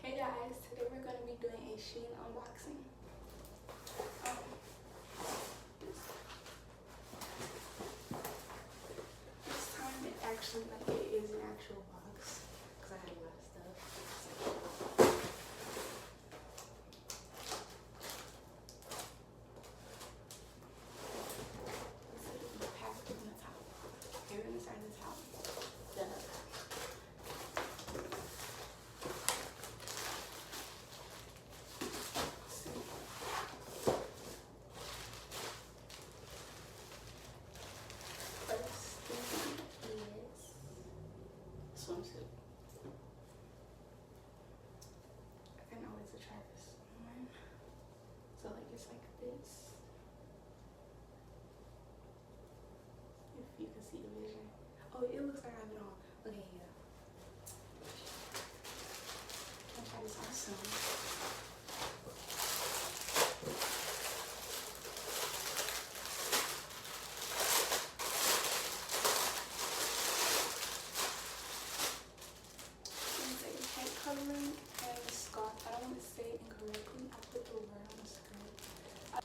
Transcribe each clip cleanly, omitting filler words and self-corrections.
Hey guys, today we're going to be doing a Shein unboxing. Um, this time it actually, like, it is an actual box because I had a lot of stuff. Let's see the package from the top. Okay, we're going to start at the top. Swimsuit. I can always try this on. So like it's like this. If you can see the vision. Oh, it looks like I have it on. Okay, yeah. I'll try this on soon. Covering and the scarf. I don't want to say it incorrectly. I put the word on the skirt. I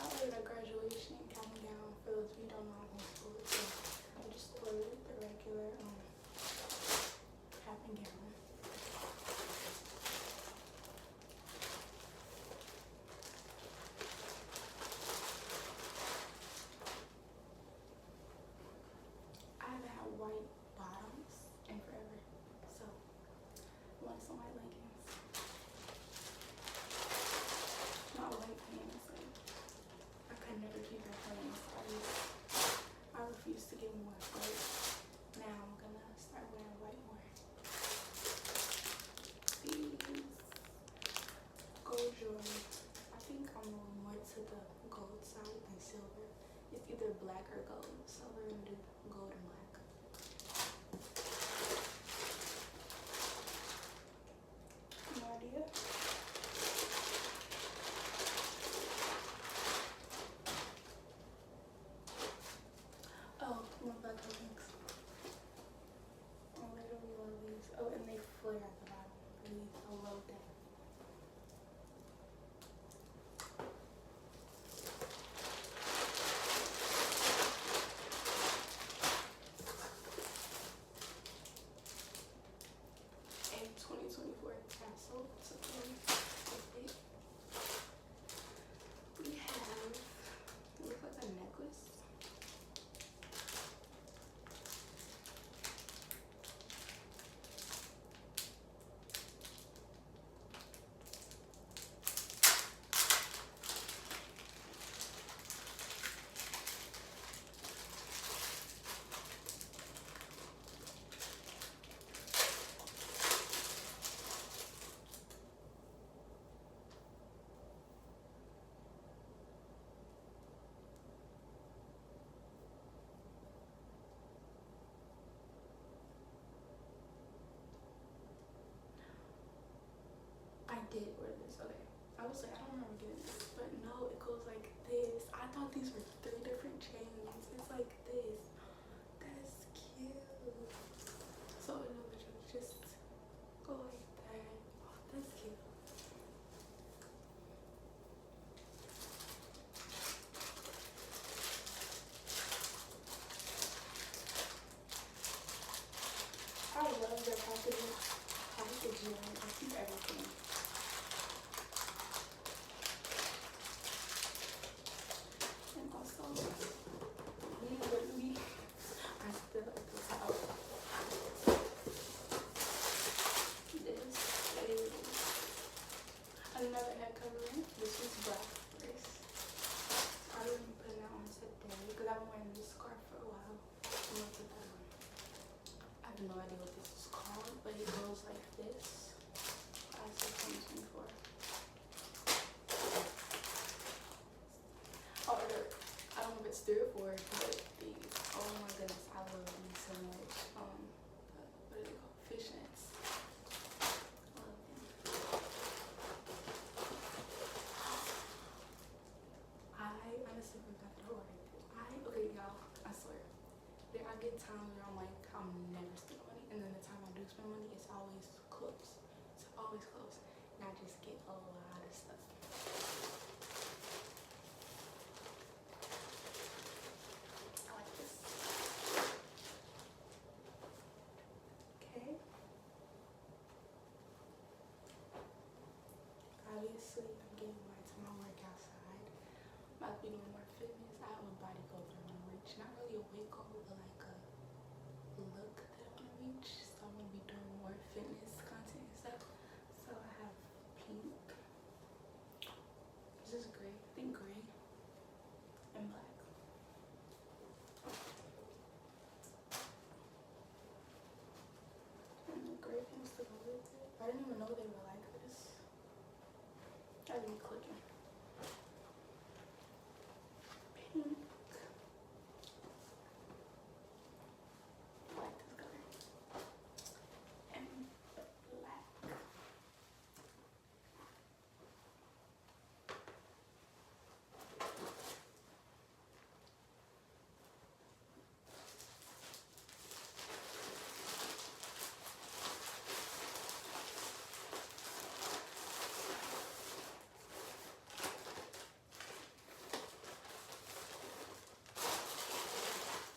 ordered a graduation cap and gown for those of you who don't know I'm homeschooled. So I just ordered the regular cap and gown. I haven't had white bottoms in forever. So I want some white leggings. Not white pants. Like, I could never keep my pants. I refuse to get more white. Now I'm gonna start wearing white more. These gold jewelry. I think I'm more to the gold side than silver. It's either black or gold. So we're gonna do gold and black. No idea. Oh, more black leggings. I literally love these. Oh, and they flare at the bottom. I love that. And 2024 tassel. So we have, it looks like a necklace. I did order this. Okay. I was like, I don't remember getting this, but no, it goes like this. I thought these were 3 different chains. It's like this. That's cute. So it would just go like that. Oh, that's cute. I love their packaging. I keep everything. And also, literally, I still like this out. This is another head covering. This is black first. I didn't put it on today because I've been wearing this scarf for a while. I'm gonna put that on. I have no idea what this is called, but it goes like this. I said 2024. Oh, I don't know if it's 3 or 4, but these. Oh my goodness, I love these so much. What are they called? Fishnets. Love them. I honestly forgot to order this. Okay, y'all, I swear. I get times where I'm like, I'm never spending money, and then the time I do spend money, it's always clothes. always close, and I just get a lot of stuff. I like this. Okay. Obviously, I'm getting more into my work outside. I'm about to be doing more fitness. I have a body goal that I want to reach. Not really a weight goal, but like a look that I want to reach. So I'm going to be doing more fitness content and stuff. So I have pink. This is gray. I think gray and black. And the gray pants to go with it. I didn't even know they were like this. I didn't click it. Pink. I like this color. And black.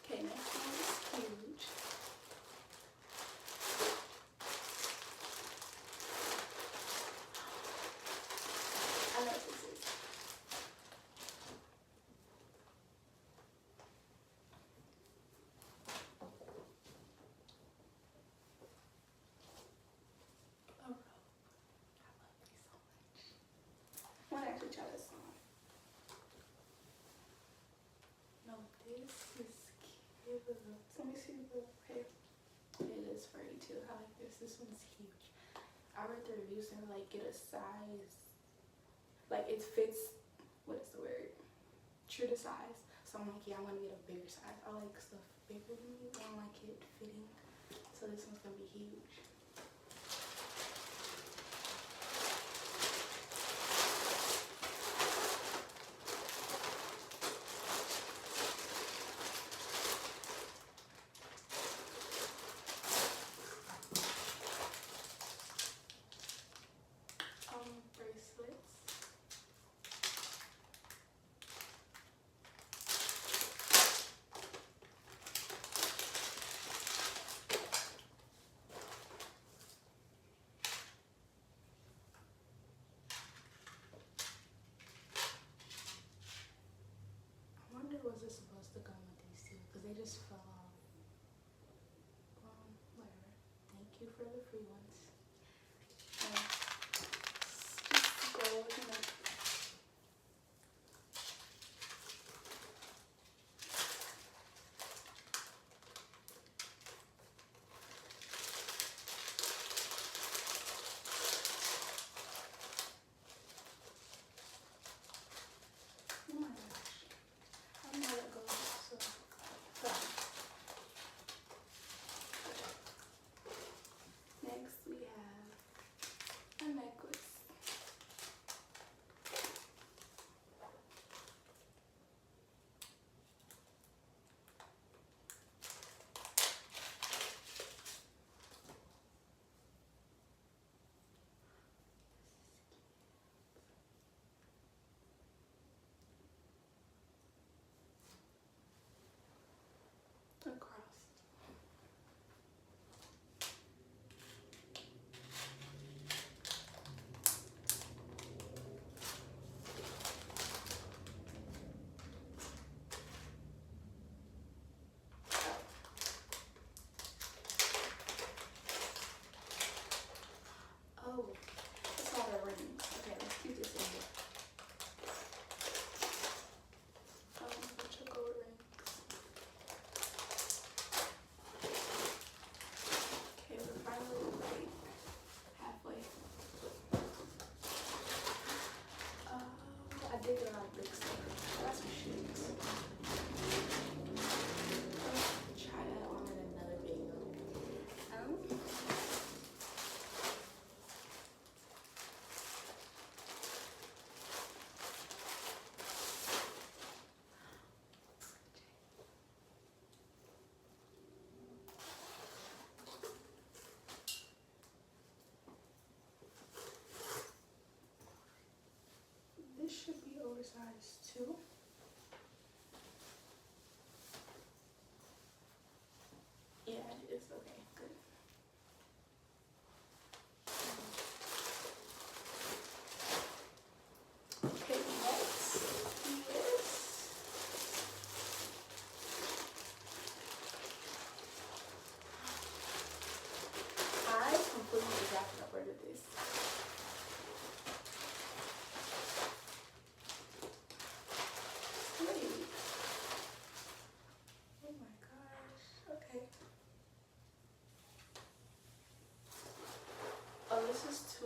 Okay, next one is huge. I know what this is. A robe. I love these so much. I want to actually try this on. No, this is cute. Let me see the hair. It is furry too. I like this. This one's huge. I read the reviews and like get a size. Like it fits, what is the word? True to size. So I'm like, yeah, I want to get a bigger size. I like stuff bigger than me. I don't like it fitting. So this one's gonna be huge. Bracelets. I wonder was it supposed to come with these two because they just fell off. Whatever. Thank you for the free ones. Just gold, you know. Oh my gosh. I'm not let go of it, so. Next we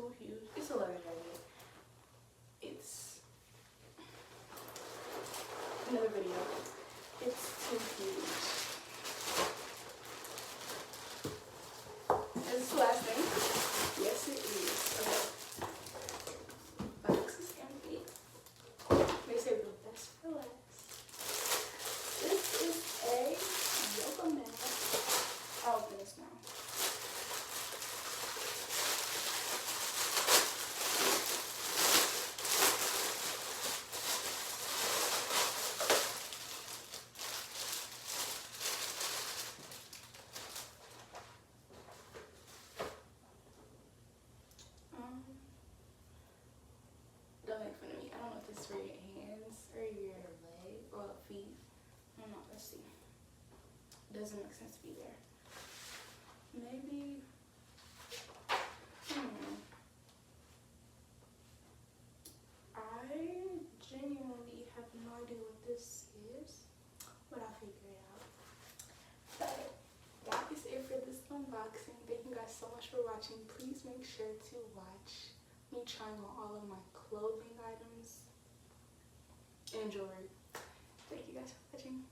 too huge. It's a leather jacket. It's another video. It's too huge. And this is the last thing. Yes, it is. Okay. Box is empty. They say the best for last. This is a yoga mat. I'll open this now. Don't make fun of me. I don't know if this is for your hands or your leg or feet. I don't know. Let's see. Doesn't make sense to be there. Maybe. I genuinely have no idea what this is, but I'll figure it out. But that is it for this unboxing. Thank you guys so much for watching. Please make sure to watch me trying on all of my clothing items and jewelry. Thank you guys for watching.